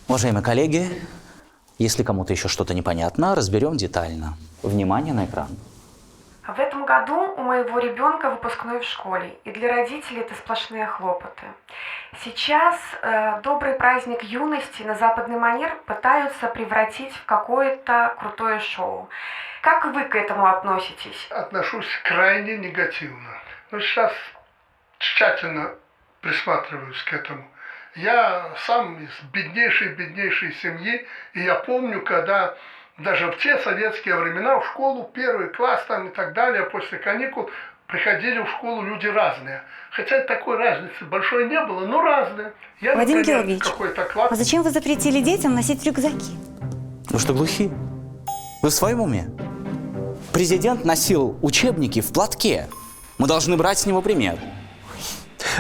Уважаемые коллеги, если кому-то еще что-то непонятно, разберем детально. Внимание на экран. В этом году у моего ребенка выпускной в школе, и для родителей это сплошные хлопоты. Сейчас добрый праздник юности на западный манер пытаются превратить в какое-то крутое шоу. Как вы к этому относитесь? Отношусь крайне негативно. Но сейчас тщательно присматриваюсь к этому. Я сам из беднейшей семьи, и я помню, когда даже в те советские времена в школу, первый класс там и так далее, после каникул, приходили в школу люди разные. Хотя такой разницы большой не было, но разные. Я, Вадим например, Георгиевич, какой-то класс... а зачем вы запретили детям носить рюкзаки? Вы что, глухи? Вы в своем уме? Президент носил учебники в платке. Мы должны брать с него пример.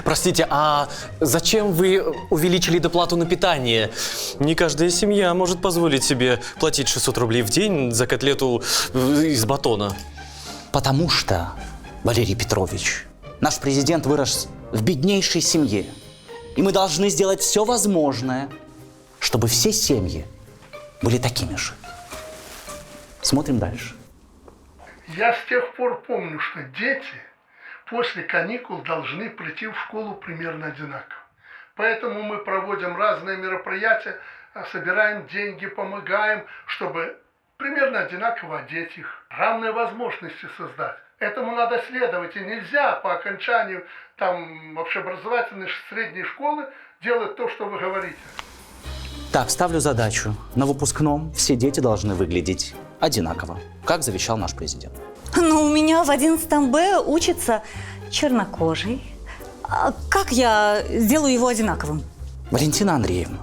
Простите, а зачем вы увеличили доплату на питание? Не каждая семья может позволить себе платить 600 рублей в день за котлету из батона. Потому что, Валерий Петрович, наш президент вырос в беднейшей семье. И мы должны сделать все возможное, чтобы все семьи были такими же. Смотрим дальше. Я с тех пор помню, что дети после каникул должны прийти в школу примерно одинаково. Поэтому мы проводим разные мероприятия, собираем деньги, помогаем, чтобы примерно одинаково одеть их, равные возможности создать. Этому надо следовать, и нельзя по окончанию там общеобразовательной средней школы делать то, что вы говорите. Так, ставлю задачу. На выпускном все дети должны выглядеть одинаково, как завещал наш президент. Ну, у меня в 11 Б учится чернокожий. А как я сделаю его одинаковым? Валентина Андреевна,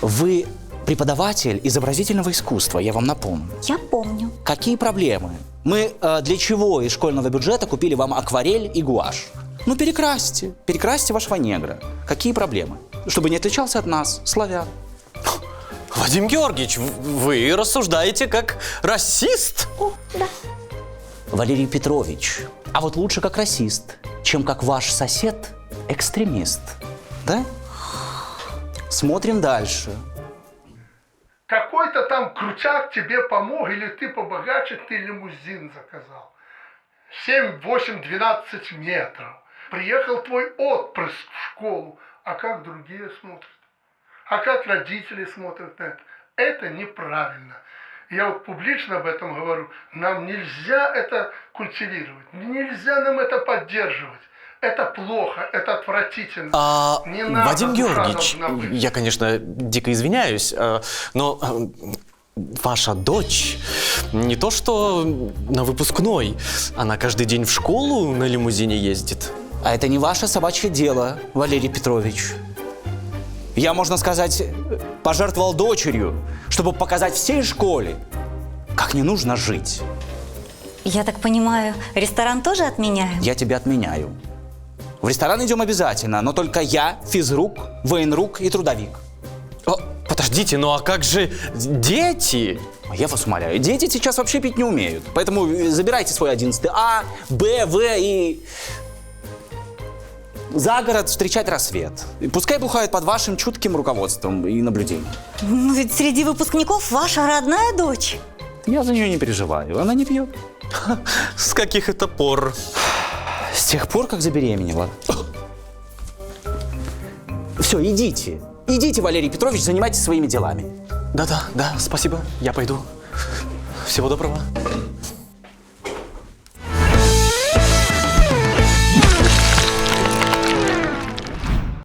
вы преподаватель изобразительного искусства, я вам напомню. Я помню. Какие проблемы? Мы для чего из школьного бюджета купили вам акварель и гуашь? Ну, перекрасьте вашего негра. Какие проблемы? Чтобы не отличался от нас, славян. Вадим Георгиевич, вы рассуждаете как расист? О, да. Валерий Петрович, а вот лучше как расист, чем как ваш сосед экстремист. Да? Смотрим дальше. Какой-то там крутяк тебе помог, или ты побогаче, ты лимузин заказал. 7, 8, 12 метров. Приехал твой отпрыск в школу, а как другие смотрят? А как родители смотрят на это? Это неправильно. Я вот публично об этом говорю. Нам нельзя это культивировать. Нельзя нам это поддерживать. Это плохо, это отвратительно. Не надо, Вадим Георгиевич, я, конечно, дико извиняюсь, но ваша дочь не то что на выпускной, она каждый день в школу на лимузине ездит. А это не ваше собачье дело, Валерий Петрович. Я, можно сказать, пожертвовал дочерью, чтобы показать всей школе, как не нужно жить. Я так понимаю, ресторан тоже отменяем? Я тебя отменяю. В ресторан идем обязательно, но только я, физрук, военрук и трудовик. Подождите, ну а как же дети? Я вас умоляю, дети сейчас вообще пить не умеют. Поэтому забирайте свой 11 А, Б, В и... за город встречать рассвет. И пускай бухают под вашим чутким руководством и наблюдением. Ну ведь среди выпускников ваша родная дочь. Я за нее не переживаю, она не пьет. С каких это пор? С тех пор, как забеременела. Все, идите. Идите, Валерий Петрович, занимайтесь своими делами. Да, спасибо, я пойду. Всего доброго.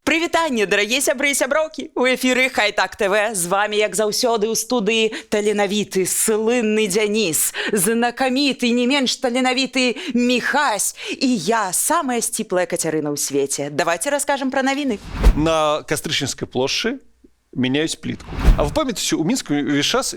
Прывітанне, дарагія сябры і сяброўкі! У эфіры Хайтак ТВ. З вами, як заўсёды, ў студыі таленавіты, слынны Дзяніс, знакаміты, не менш таленавіты Міхась і я, самая сціплая Кацярына ў свеце. Давайте расскажем пра навіны. На Кастрычніцкай плошчы меняюць плитку. А вы памятаеце, у Мінску увесь час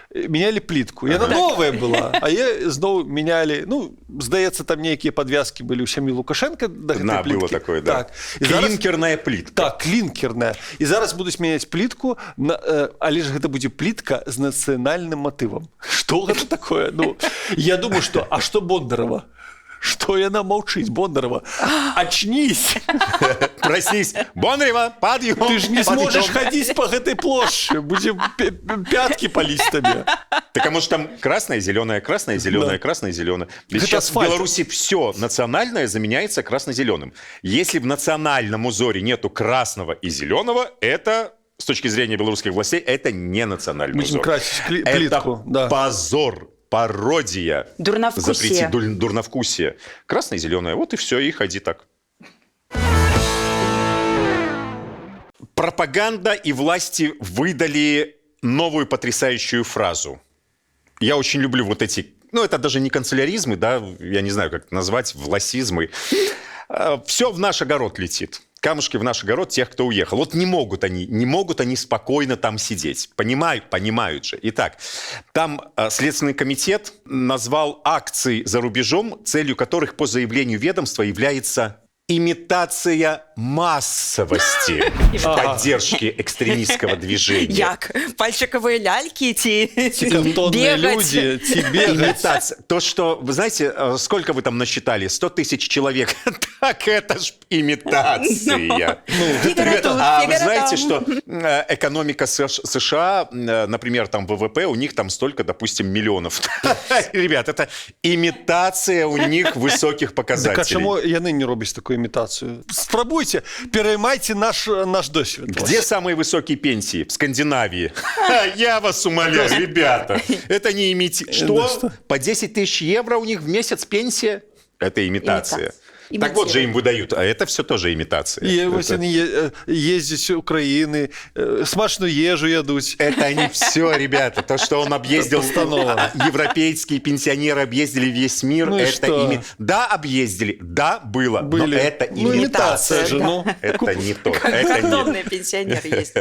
менялі плитку. Яна новая была, а зноў менялі, ну, здаецца, там нейкія падвязкі былі ў сям'і Лукашенка да гэтай плиткі. Было такое, да. Так. Клінкерная плитка. Так, клінкерная. І зараз будуць мяняць плитку, але ж гэта будзе плитка з нацыянальным матывам. Што гэта такое? Ну, я думаю, што, а што Бондарова? Что яна молчить, Бондарова? Очнись! Проснись. Бондарева, подъем. Ты же не сможешь ходить по этой площади. Будем пятки палить тебе. Так а может там красное, зеленое, Да. красное, зеленое. Ведь Это сейчас асфальт. в Беларуси все национальное заменяется красно-зеленым. Если в национальном узоре нету красного и зеленого, это, с точки зрения белорусских властей, это не национальный Будем узор. красить Это плитку. Да. позор, пародия. Дурновкусие. Запретить дурновкусие. Красное и зеленое. Вот и все, и ходи так. Пропаганда и власти выдали новую потрясающую фразу. Я очень люблю вот эти, ну это даже не канцеляризмы, да, я не знаю, как это назвать, власизмы. Все в наш огород летит. Камушки в наш огород тех, кто уехал. Вот не могут они спокойно там сидеть. Понимают же. Итак, там Следственный комитет назвал акции за рубежом, целью которых по заявлению ведомства является имитация массовости поддержки экстремистского движения. Як? Пальчиковые ляльки идти? Картонные люди, тебе Имитация. То, что, вы знаете, сколько вы там насчитали? 100 тысяч человек. Так это ж имитация. А вы знаете, что экономика США, например, там ВВП, у них там столько, допустим, миллионов. Ребят, это имитация у них высоких Так а показателей. чому яны не роблять такую имитацию? Спробуйте, переймайте наш досвід. Где самые высокие пенсии? В Скандинавии. Я вас умоляю, ребята. Это не имитация. Что? По 10 тысяч евро у них в месяц пенсия? Это имитация. Так вот же им выдают, а это все тоже имитация. І ось вони їздять з України, смачну їжу ядуть. Это не все, ребята. То, что он объездил, Постанова. европейские пенсионеры объездили весь мир, Ну и это что? Да, объездили, да, было, но Были. это Ну, имитация же, да. ну. Это не то. Это не... Картонные пенсионеры есть.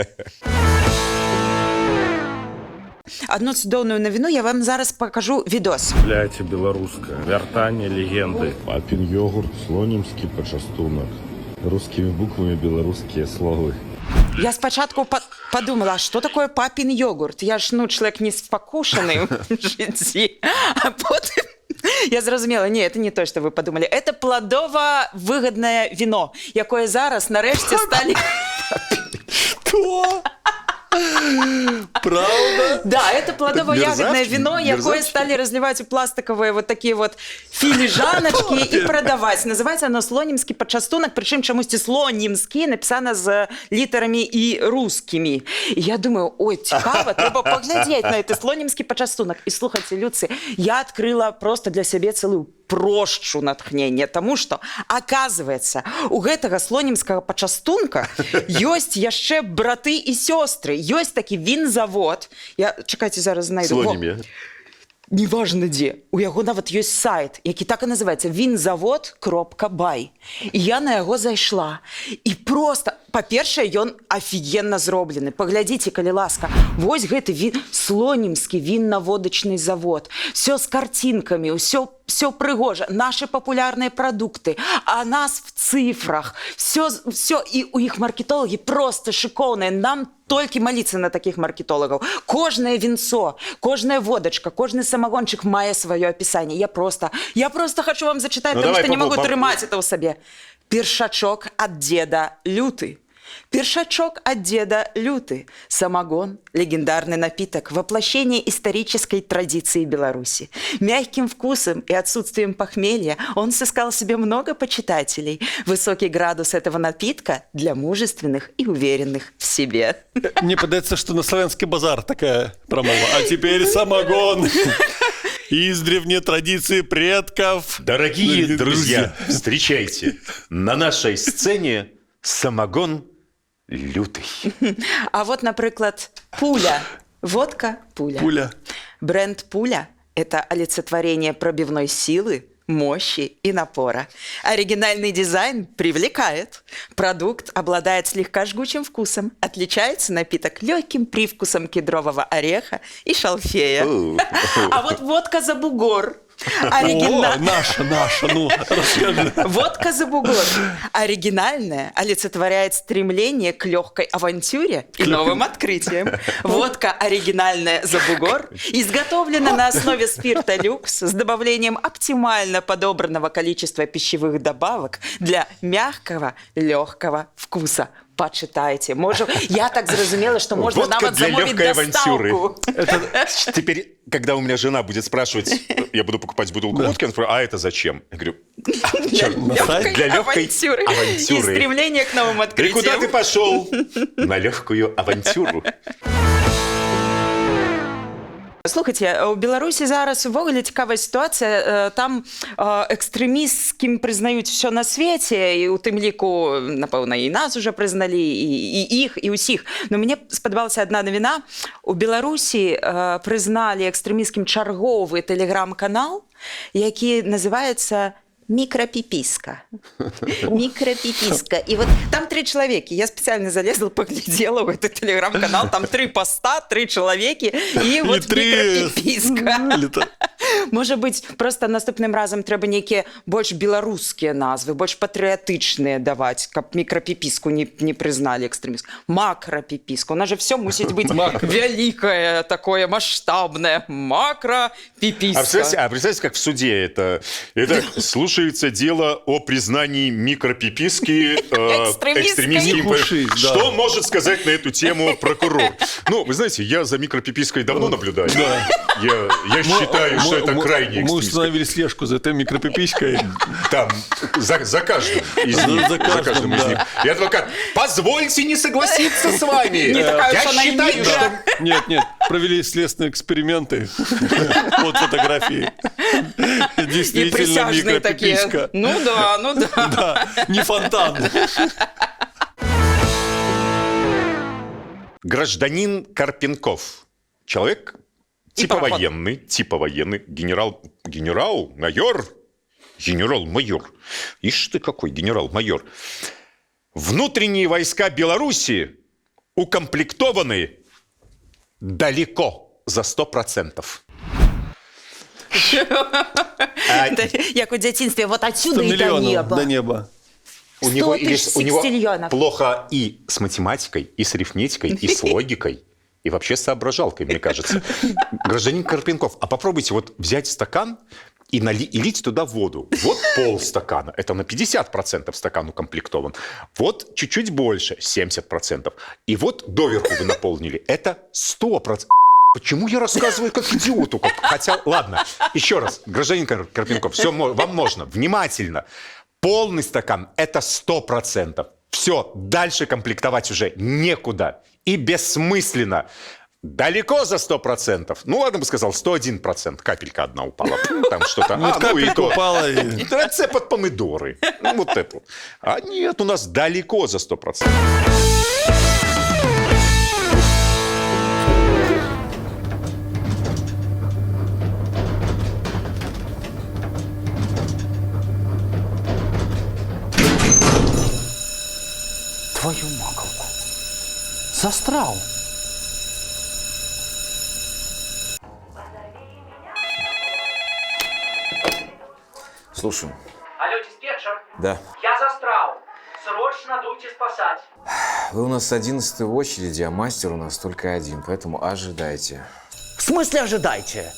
Одну цудоўную навіну я вам зараз покажу відос. Пляці беларускае, вяртанне легенды. Папін йогурт, слонімскі пачастунак. Рускімі буквамі беларускія словы. Я спочатку подумала, а что такое папин йогурт? Я ж, человек не спокушанный в житті. А потім я зрозуміла, ні, це не то, що ви подумали. Це плодово-вигідне вино, яке зараз нарешті стали... Что? Правда? Да, это плодово-ягодное Мерзавчик, вино, якое мерзавчик. стали разливать в пластиковые вот такие вот филижаночки и продавать. Называется оно слонімскі пачастунак, причем чомусь слонімскі написано з літерами і русскими. І я думаю, ой, цікаво, треба поглядеть на это слонімскі пачастунак. И слухайте, людцы, я открыла просто для себе целую прощу натхнення, тому что, оказывается, у гэтага слонімскага пачастунка ёсць яшчэ браты і сёстры. Ёсць такі вінзавод. Чекайте, зараз знайду. Слоніме. Неважно дзе. У яго нават ёсць сайт, які так і называецца вінзавод.бай. І я на яго зайшла. І просто, па-першае, ён офігенна зроблены. Паглядзіце, калі ласка. Вось гэты слонімскі вінна-водачны завод. Все з картинками, все прыгожа. Наши популярные продукты. А нас в цифрах. Все. И у іх маркетологи просто шикоўныя. Нам толькі молиться на таких маркетологов. Кожное винцо, кожная водочка, кожный самогончик мае свое описание. Я просто хочу вам зачитать, потому что не могу трымаць это ў сабе. Першачок от деда Люты. Першачок от деда Люты. Самогон – легендарный напиток, воплощение исторической традиции Беларуси. Мягким вкусом и отсутствием похмелья он сыскал себе много почитателей. Высокий градус этого напитка для мужественных и уверенных в себе. Мне подается, что на славянский базар такая промова. А теперь самогон. Издревне традиции предков. Дорогие друзья, встречайте. На нашей сцене самогон лютый. А вот, наприклад, Пуля. Водка Пуля. Пуля. Бренд Пуля – это олицетворение пробивной силы, мощи и напора. Оригинальный дизайн привлекает. Продукт обладает слегка жгучим вкусом. Отличается напиток легким привкусом кедрового ореха и шалфея. А вот водка за бугор. Наша, ну, расскажи. Водка за бугор. Оригинальная олицетворяет стремление к легкой авантюре и новым открытиям. Водка оригинальная за бугор изготовлена на основе спирта люкс с добавлением оптимально подобранного количества пищевых добавок для мягкого, легкого вкуса. Почитайте. Я так зрозумела, что можно Водка нават для замовить легкой авантюры. доставку. Теперь, когда у меня жена будет спрашивать, я буду покупать бутылку водки, она спрашивает, а это зачем? Я говорю, для легкой авантюры. И авантюры. стремление к новым И открытиям. куда ты пошел? На легкую авантюру. Слухайте, у Беларусі зараз увогуле цікавая сітуацыя. Там экстрэмісцкім прызнаюць все на свеце, і у тым ліку, напэўна, і нас уже прызналі, і іх, і ўсіх. Но мне спадабалася адна навіна. У Беларусі прызналі экстрэмісцкім чарговы тэлеграм-канал, які называецца «Микропиписка». Микропиписка. И вот там 3 человека. Я специально залезла, поглядела в этот телеграм-канал. Там 3 поста, 3 человека. И вот микропиписка. Может быть, просто наступным разом трэба нейкія больш беларускія назвы, больш патрыятычныя даваць, каб мікрапіпіску не прызналі экстрэміст. Макропиписка. У нас же все мусіць быць вялікае, такое масштабное. Макропиписка. А представьте, как в суде это слушается дело о признании микропиписки экстремистским. Что может сказать на эту тему прокурор? Ну, вы знаете, я за микропипиской давно наблюдаю. Я считаю, что это крайне Мы установили слежку за этой микропиписькой. Там, за каждым из них. За каждым из них. И адвокат, позвольте не согласиться с вами. Я считаю, что... Нет, провели следственные эксперименты. Вот фотографии. Действительно микропиписька. Ну да. Да, не фонтан. Гражданин Карпенков. Человек типа военный, генерал-майор. Ишь ты какой генерал-майор. Внутренние войска Беларуси укомплектованы далеко за 100%. Як у дзяцінстве, вот отсюда и до неба. До неба. У него секстиллионов. плохо и с математикой, и с арифметикой, и с логикой, и вообще с соображалкой, мне кажется. Гражданин Карпенков, а попробуйте вот взять стакан и лить туда воду. Вот полстакана, это на 50% стакан укомплектован. Вот чуть-чуть больше, 70%. И вот доверху вы наполнили, это 100%. Почему я рассказываю как идиоту? Хотя, ладно, еще раз, гражданин Карпенков, все, вам можно, внимательно. Полный стакан – это 100%. Все, дальше комплектовать уже некуда. И бессмысленно. Далеко за 100%. Ну, ладно бы сказал, 101%. Капелька одна упала. Там что-то. Капелька упала. Рецепт под помидоры. Ну, вот это. А нет, у нас далеко за 100%. Твою маковку. Застрял. Слушаю. Алло, диспетчер? Да. Я застрял. Срочно дуйте спасать. Вы у нас 11-й в очереди, а мастер у нас только один, поэтому ожидайте. В смысле ожидайте?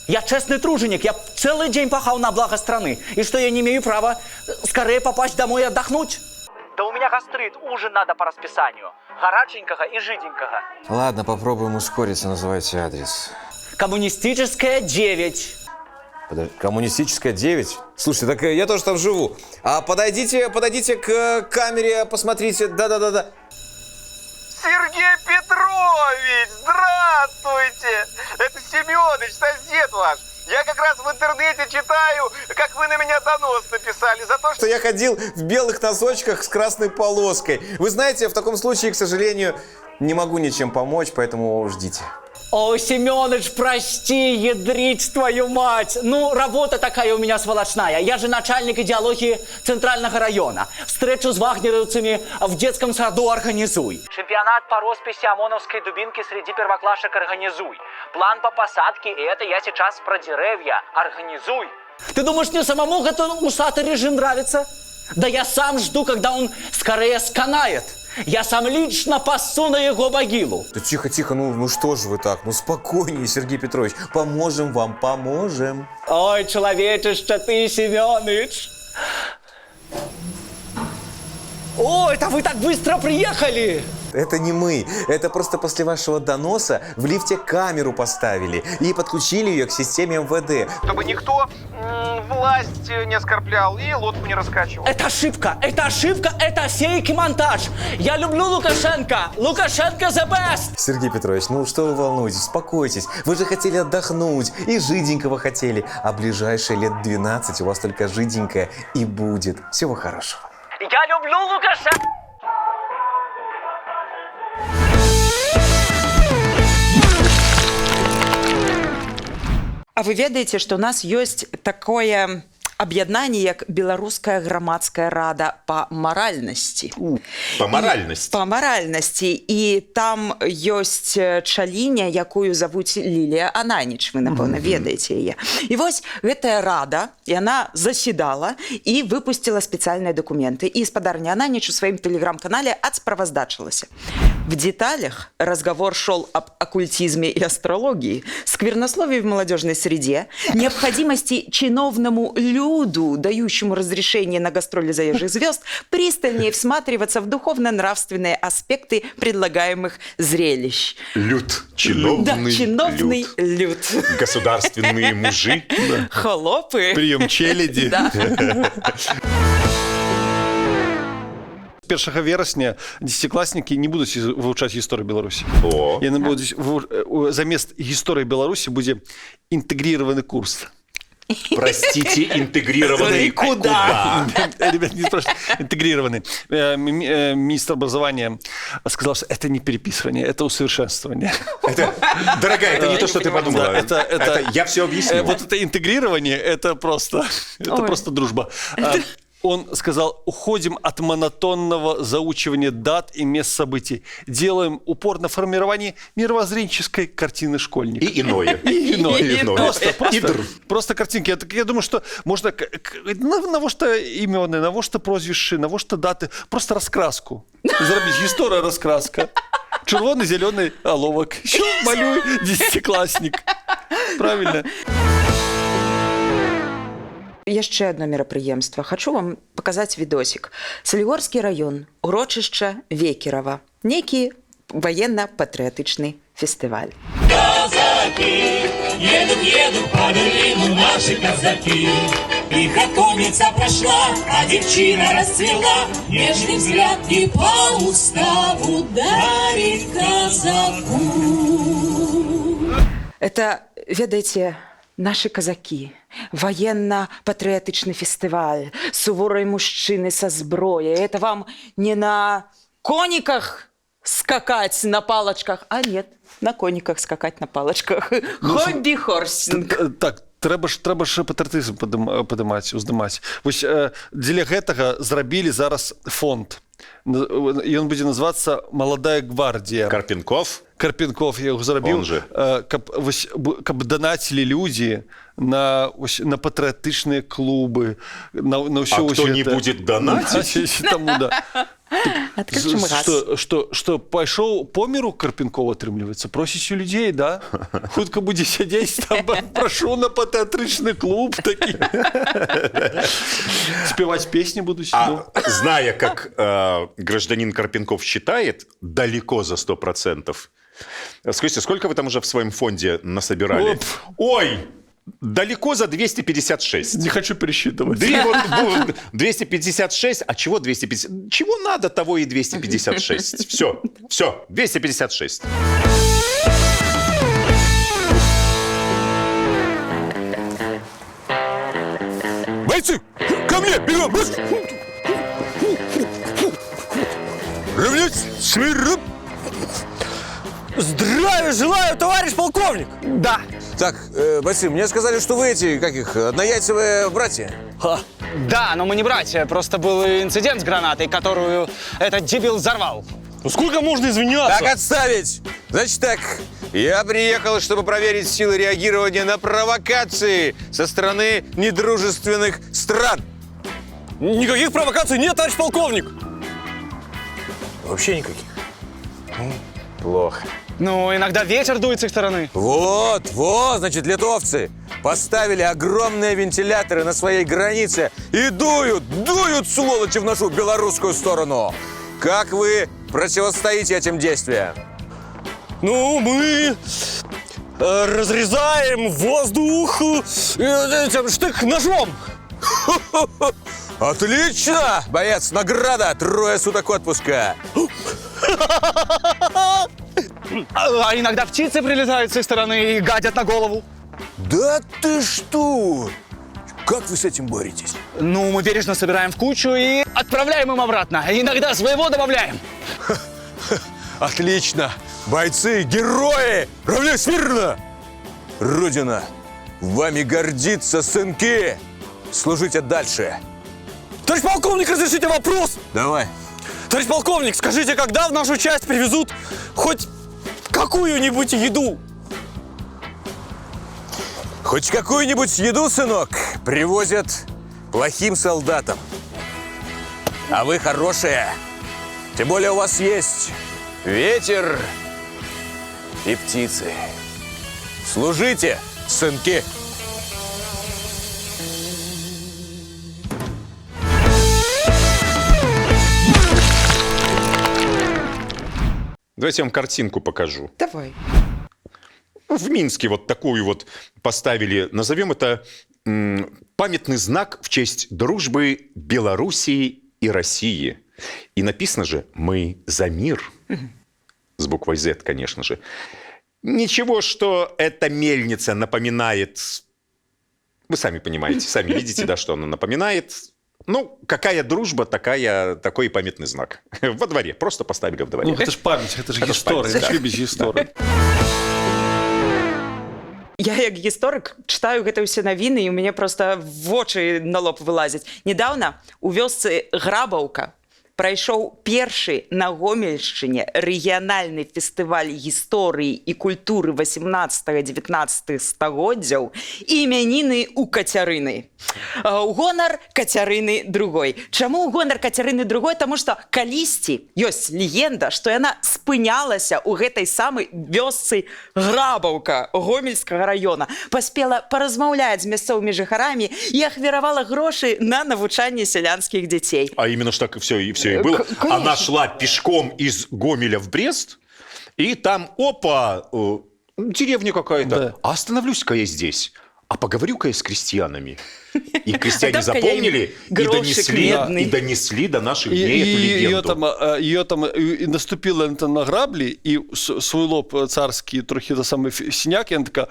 Я честный труженик, я целый день пахал на благо страны. И что, я не имею права скорее попасть домой и отдохнуть? Да у меня гастрит, ужин надо по расписанию. Горяченького и жиденького. Ладно, попробуем ускориться, называйте адрес. Коммунистическая 9. Коммунистическая 9? Слушайте, так я тоже там живу. А подойдите к камере, посмотрите. Да. Сергей Петрович, здравствуйте! Это Семёныч, сосед ваш. Я как раз в интернете читаю, как вы на меня донос написали за то, Что я ходил в белых носочках с красной полоской. Вы знаете, в таком случае, к сожалению, не могу ничем помочь, поэтому ждите. Ой, Семёныч, прости, ядрить твою мать. Ну, работа такая у меня сволочная. Я же начальник идеологии Центрального района. Встречу с вагнеровцами в детском саду организуй. Чемпионат по росписи ОМОНовской дубинки среди первоклашек организуй. План по посадке, и это я сейчас про деревья. Организуй. Ты думаешь, мне самому этот усатый режим нравится? Да я сам жду, когда он скорее сканает. Я сам лично пассу на его могилу. Да тихо, ну что же вы так? Ну спокойнее, Сергей Петрович. Поможем вам, поможем. Ой, человечище ты, Семёныч. Ой, это вы так быстро приехали. Это не мы. Это просто после вашего доноса в лифте камеру поставили и подключили ее к системе МВД. Чтобы никто власть не оскорблял и лодку не раскачивал. Это ошибка, это фейк и монтаж. Я люблю Лукашенко. Лукашенко the best. Сергей Петрович, ну что вы волнуетесь? Успокойтесь. Вы же хотели отдохнуть и жиденького хотели. А ближайшие лет 12 у вас только жиденькое и будет. Всего хорошего. Я люблю Лукашенко. А вы ведаеце, што ў нас ёсць такое аб'яднанне як беларуская грамадская рада па маральнасці. Па маральнасці. Па маральнасці. І там ёсць чаліня, якую завуць Лілія Ананіч. Вы, напэўна, ведаеце яе. І вось гэтая рада, яна заседала і выпусціла спецыяльныя дакументы. І спадарня Ананіч у сваім тэлеграм-канале адсправаздачылася. В деталях разговор шел об оккультизме и астрологии, сквернословии в молодежной среде, необходимости чиновному люду, дающему разрешение на гастроли заезжих звезд, пристальнее всматриваться в духовно-нравственные аспекты предлагаемых зрелищ. Люд. Чиновный, да, чиновный люд. Государственные мужи. Холопы. Прием челяди. Да. 1 верасня десятиклассники не будуць вывучаць гісторыю Беларусі. Яны будуць замест гісторыі Беларусі будзе інтэгрированы курс. Простите, интегрированный куда? Ребят, не спрашивайте. Интегрированный. Министр образования сказал, что это не переписывание, это усовершенствование. Дорогая, это не то, что ты подумала. Я все объясню. Вот это интегрирование, это просто дружба. Он сказал, уходим от монотонного заучивания дат и мест событий. Делаем упор на формирование мировоззренческой картины школьника. И иное. Просто картинки. Я думаю, что можно на что имены, на что прозвища, на что даты. Просто раскраску. Заработать история раскраска. Червоный, зеленый оловок. Еще малюй, десятиклассник. Правильно. Яшчэ одно мерапрыемства. Хочу вам показаць відосік. Салігорскі раён, урочышча Векерава. Нейкі военно-патрыятычны фестываль. Казаки, едут по Берлину наши казаки. Их оконница прошла, а девчина расцвела. Нежный взгляд и по уставу дарит казаку. Это, ведаеце, наши казаки. Военно-патриотичный фестиваль, суворые мужчины со зброей. Это вам не на кониках скакать на палочках, а нет, на кониках скакать на палочках. Хобби-хорсинг. Так, трэба ж патрыятызм уздымаць. Вось дзеля гэтага зрабілі зараз фонд. Ён будзе называцца «Маладая гвардія». Карпенков я его зрабіў, каб донатили люди на патриотичные клубы, на все. А кто не будет донатить? Тому, да. Что пошел по миру Карпенкова, отрымліваецца, просіць у людей, да? Хутка будзе сядзець там, прошу на патриотичный клуб такі. Спевать песни будут. Зная, как гражданин Карпенков считает, далеко за 100%. Скажите, сколько вы там уже в своем фонде насобирали? Ой! Далеко за 256. Не хочу пересчитывать. 256, а чего 250? Чего надо, того и 256. Все, 256. Бойцы, ко мне, бегом! Равняйтесь, смирно! Здравия желаю, товарищ полковник! Да. Так, Василий, мне сказали, что вы эти, как их, однояйцевые братья. Да, но мы не братья, просто был инцидент с гранатой, которую этот дебил взорвал. Ну сколько можно извиняться? Так, отставить! Значит так, я приехал, чтобы проверить силы реагирования на провокации со стороны недружественных стран. Никаких провокаций нет, товарищ полковник! Вообще никаких. Плохо. Ну, иногда ветер дует с их стороны. Вот, значит, литовцы поставили огромные вентиляторы на своей границе и дуют, сволочи, в нашу белорусскую сторону. Как вы противостоите этим действиям? Ну, мы разрезаем воздух этим штык-ножом. Отлично! Боец, награда! 3 суток отпуска. А иногда птицы прилетают с их стороны и гадят на голову. Да ты что? Как вы с этим боретесь? Ну, мы бережно собираем в кучу и отправляем им обратно. Иногда своего добавляем. Отлично! Бойцы, герои! Равняй смирно! Родина, вами гордится, сынки! Служите дальше! Товарищ полковник, разрешите вопрос? Давай. Товарищ полковник, скажите, когда в нашу часть привезут хоть какую-нибудь еду? Хоть какую-нибудь еду, сынок, привозят плохим солдатам. А вы хорошие. Тем более у вас есть ветер и птицы. Служите, сынки! Давайте я вам картинку покажу. Давай. В Минске вот такую вот поставили, назовем это памятный знак в честь дружбы Белоруссии и России. И написано же «Мы за мир». С буквой Z, конечно же. Ничего, что эта мельница напоминает... Вы сами понимаете, сами видите, да, что она напоминает. Ну, какая дружба, такой и памятный знак. Во дворе, просто поставили в дворе. Ну, это ж память, это ж история, память, это ж любіць гісторыю. Я, як гісторык, читаю гэта ўсе навіны, і ў мяне проста вочы на лоб вылазяць. Недаўна у вёсцы Грабаўка прайшоў першы на Гомельшчыне рэгіянальны фестываль гісторыі і культуры 18-19 стагоддзяў імяніны ў Кацярыны. У гонар Кацярыны II. Чаму ў гонар Кацярыны II? Таму што калісьці ёсць легенда, што яна спынялася ў гэтай самай вёсцы Грабаўка Гомельскага района, паспела паразмаўляць з мясцовымі жыхарамі і ахвяравала грошы на навучанне сялянскіх дзяцей. А именно ж так и все и было. Она шла пешком из Гомеля в Брест, и там, опа, деревня какая-то. Да. А остановлюсь-ка я здесь, а поговорю-ка я с крестьянами. И крестьяне запомнили и донесли до наших дней эту легенду. Ее там и наступила на грабли, и свой лоб царский, трохи это самый синяк, и она такая,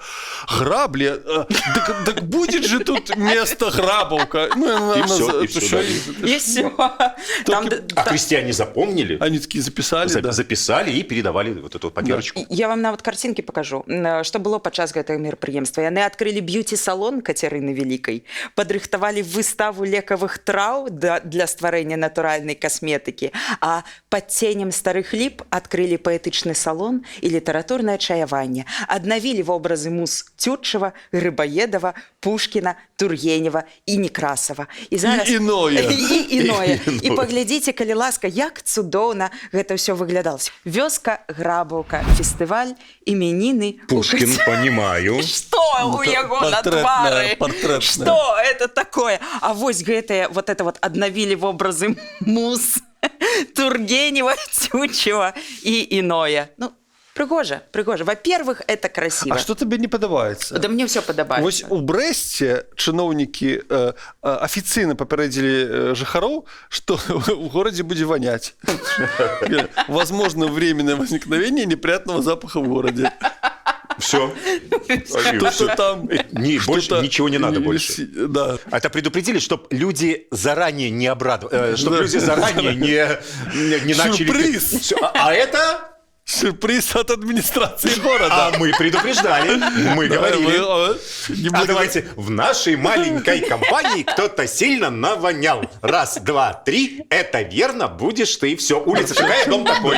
грабли? Так будет же тут место Грабовка. И все. И все. А крестьяне запомнили? Они такие записали, да. Записали и передавали вот эту паперочку. Я вам нават картинки покажу, что было падчас гэтага мерапрыемства. Яны открыли бьюти-салон Кацярыны Великой, падрыхтавалі выставу лекавых траў для стварэння натуральнай касметыкі, а пад ценем старых ліп адкрылі паэтычны салон і літаратурнае чаяванне, аднавілі вобразы муз Тютчева, Грыбаедова, Пушкіна, Тургенева і Некрасова. І зараз... Іное. І паглядзіце, калі ласка, як цудоўна гэта ўсё выглядалася. Вёска Грабаўка, фестываль, іменіны... Пушкин, понимаю. Что у яго на твары? Что это такое? А вось гэтыя, вот это вот аднавілі вобразы муз Тургенева, Тютчева і іное. Ну, пригожа. Во-первых, это красиво. А что тебе не подобается? Да мне все подобается. Вось у Брэсце чыноўнікі афіцыйна папярэдзілі жыхароў, што в городе будзе воняць. Возможно, временное возникновение неприятного запаха в городе. Все. Что-то там... Больше ничего не надо больше. Да. Это предупредили, чтобы люди заранее не обрадовались, чтобы люди заранее не начали... Сюрприз! А это... Сюрприз от администрации города. А мы предупреждали, мы говорили. А давайте, в нашей маленькой компании кто-то сильно навонял. Раз, два, три, это верно, будешь ты. Все, улица такая, дом такой.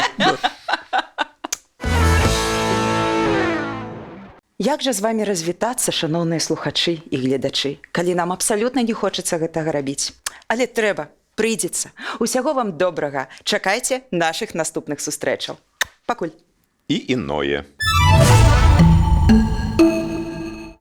Як жа з вами развітацца, шаноўныя слухачы і гледачы, калі нам абсалютна не хочацца гэтага рабіць. Але трэба, прыйдзецца. Усяго вам добрага. Чакайце нашых наступных сустрэчаў. Пакуль. И иное.